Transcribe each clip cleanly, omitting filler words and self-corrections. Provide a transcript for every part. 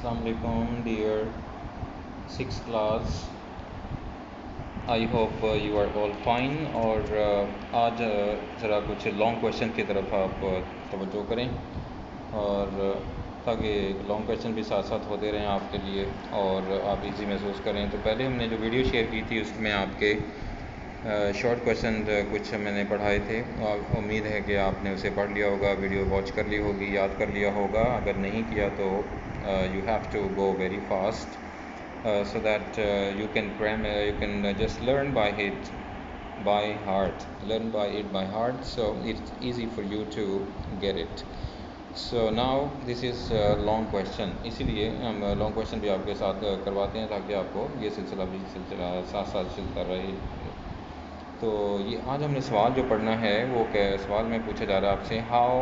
Assalamu alaikum, dear sixth class. I hope you are all fine. और आज ज़रा कुछ लॉन्ग क्वेश्चन की तरफ आप तवज्जो करें, और ताकि लॉन्ग क्वेश्चन भी साथ साथ होते रहें आपके लिए और आप इजी महसूस करें। तो पहले हमने जो वीडियो शेयर की थी उसमें आपके शॉर्ट क्वेश्चन कुछ मैंने पढ़ाए थे। उम्मीद है कि आपने उसे पढ़ लिया होगा, वीडियो वॉच कर ली होगी, याद कर लिया होगा। अगर नहीं किया तो you have to go very fast so that you can just learn by it by heart, so it's easy for you to get it. So now this is long question, इसीलिए हम लॉन्ग क्वेश्चन भी आपके साथ करवाते हैं ताकि आपको ये सिलसिला साथ साथ चलता रहे। तो ये आज हमने सवाल जो पढ़ना है वो सवाल में पूछा जा रहा है आपसे, how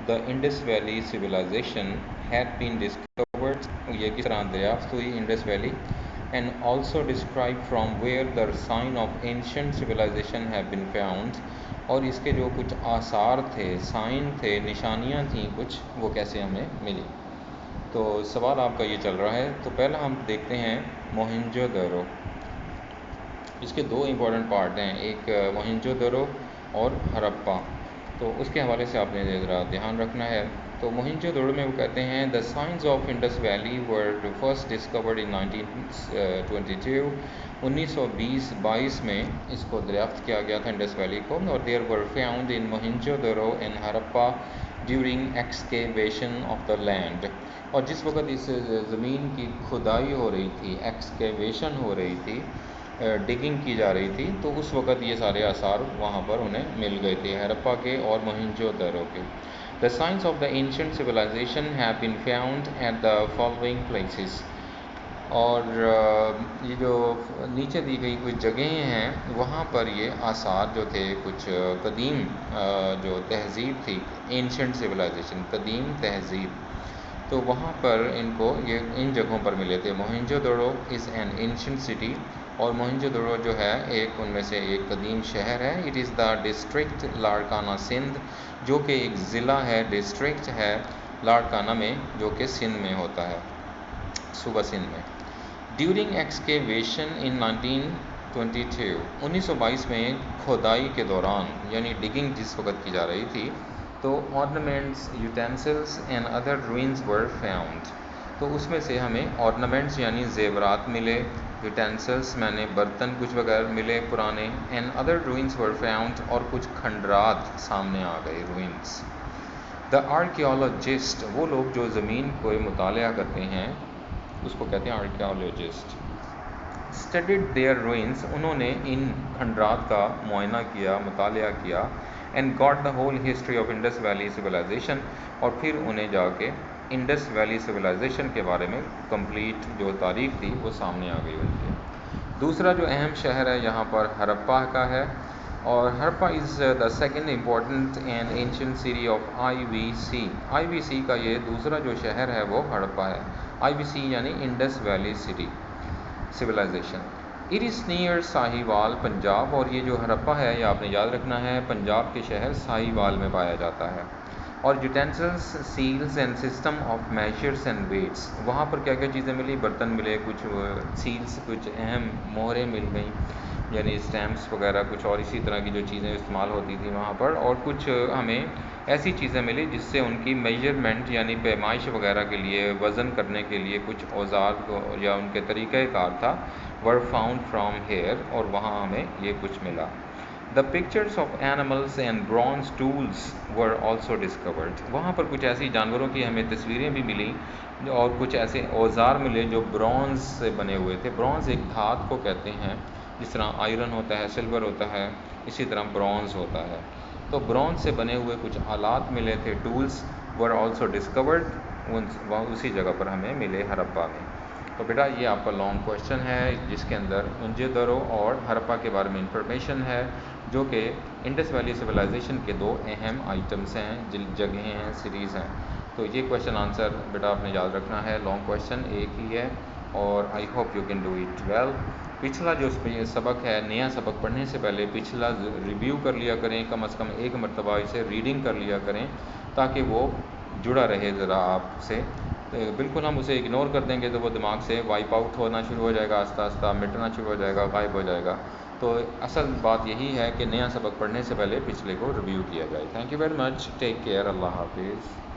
the Indus valley civilisation had been discovered, ये किस तरह दरियाफ्त हुई Indus valley, and also describe from where the sign of ancient civilisation have been found, और इसके जो कुछ आसार थे, साइन थे, निशानियाँ थीं कुछ, वो कैसे हमें मिली। तो सवाल आपका ये चल रहा है। तो पहला हम देखते हैं मोहनजोदड़ो। इसके दो इम्पॉर्टेंट पार्ट हैं, एक मोहनजोदड़ो और हड़प्पा। तो उसके हवाले से आपने ज़रा ध्यान रखना है। तो मोहनजोदड़ो में वो कहते हैं the science of Indus valley were first discovered in 1922। 1922 में इसको दरियाफ्त किया गया था इंडस वैली को, और there were found in Mohenjodaro and Harappa during excavation of the land. और जिस वक्त इस ज़मीन की खुदाई हो रही थी, एक्सकेवेशन हो रही थी, डिगिंग की जा रही थी, तो उस वक़्त ये सारे आसार वहाँ पर उन्हें मिल गए थे, हड़प्पा के और मोहनजोदड़ो के। The science of the ancient civilisation have been found at the following places. और ये जो नीचे दी गई कुछ जगहें हैं वहाँ पर ये आसार जो थे, कुछ कदीम जो तहज़ीब थी, एंशिएंट सिविलाइजेशन, कदीम तहज़ीब, तो वहाँ पर इनको ये इन जगहों पर मिले थे। Mohenjodaro is an ancient city, और मोहनजोदड़ो जो है एक उनमें से एक कदीम शहर है। It is the district Larkana Sindh, जो कि एक ज़िला है, डिस्ट्रिक्ट है लाड़काना में, जो कि सिंध में होता है, सूबा सिंध में। ड्यूरिंग एक्सकेवेशन इन 1922 में खुदाई के दौरान, यानी डिगिंग जिस वक्त की जा रही थी, तो ornaments, utensils and other ruins were found. तो उसमें से हमें ऑर्नामेंट्स यानी जेवरात मिले, यूटेंसिल्स मैंने बर्तन कुछ वगैरह मिले पुराने, and other ruins were found, और कुछ खंडरात सामने आ गए, रूइंस। द आर्कियोलॉजिस्ट, वो लोग जो ज़मीन को मुतालिया करते हैं उसको कहते हैं आर्कियोलॉजिस्ट, स्टडीड देयर रूइंस, उन्होंने इन खंडरात का मुआयना किया, मुतालिया किया, and got the whole history of Indus valley civilisation, और फिर उन्हें जाके इंडस वैली सिविलाइजेशन के बारे में कंप्लीट जो तारीख थी वो सामने आ गई उनके। दूसरा जो अहम शहर है यहाँ पर हड़प्पा का है, और Harappa is the second important and ancient city of IVC। IVC का ये दूसरा जो शहर है वो हड़प्पा है। IVC यानी Indus valley city civilisation. It is near Sahiwal, Punjab, और ये जो हड़प्पा है ये आपने याद रखना है, पंजाब के शहर साहिवाल में पाया जाता है। और utensils, seals and system of measures and weights, वहाँ पर क्या क्या चीज़ें मिली, बर्तन मिले, कुछ सील्स, कुछ अहम मोहरें मिल गई, यानी स्टैम्प्स वगैरह, कुछ और इसी तरह की जो चीज़ें इस्तेमाल होती थी वहाँ पर, और कुछ हमें ऐसी चीज़ें मिली जिससे उनकी मेजरमेंट यानी पैमाइश वगैरह के लिए, वज़न करने के लिए कुछ औजार या उनके तरीक़ाकार था, वर फाउंड फ्राम हेयर, और वहाँ हमें ये कुछ मिला। The pictures of animals and bronze tools were also discovered, वहाँ पर कुछ ऐसी जानवरों की हमें तस्वीरें भी मिली, और कुछ ऐसे औजार मिले जो ब्रॉन्ज से बने हुए थे। ब्रॉन्ज एक धात को कहते हैं, जिस तरह आयरन होता है, सिल्वर होता है, इसी तरह ब्रॉन्ज होता है। तो ब्रॉन्ज से बने हुए कुछ आलात मिले थे, टूल्स वर ऑल्सो डिस्कवर्ड, उसी जगह पर हमें मिले हड़प्पा में। तो बेटा ये आपका लॉन्ग क्वेश्चन है जिसके अंदर मोहनजोदड़ो और हड़प्पा के बारे में इंफॉर्मेशन है, जो कि इंडस वैली सिविलाइजेशन के दो अहम आइटम्स हैं, जगहें हैं, सीरीज़ हैं। तो ये क्वेश्चन आंसर बेटा आपने याद रखना है, लॉन्ग क्वेश्चन एक ही है, और आई hope you can do it well. पिछला जो सबक है, नया सबक पढ़ने से पहले पिछला रिव्यू कर लिया करें, कम से कम एक मरतबा इसे रीडिंग कर लिया करें, ताकि वो जुड़ा रहे ज़रा आपसे। بالکل ہم اسے اگنور کر دیں گے تو وہ دماغ سے وائپ آؤٹ ہونا شروع ہو جائے گا، آہستہ آہستہ مٹنا شروع ہو جائے گا، غائب ہو جائے گا. تو اصل بات یہی ہے کہ نیا سبق پڑھنے سے پہلے پچھلے کو ریویو کیا جائے. Thank you very much, take care, اللہ حافظ.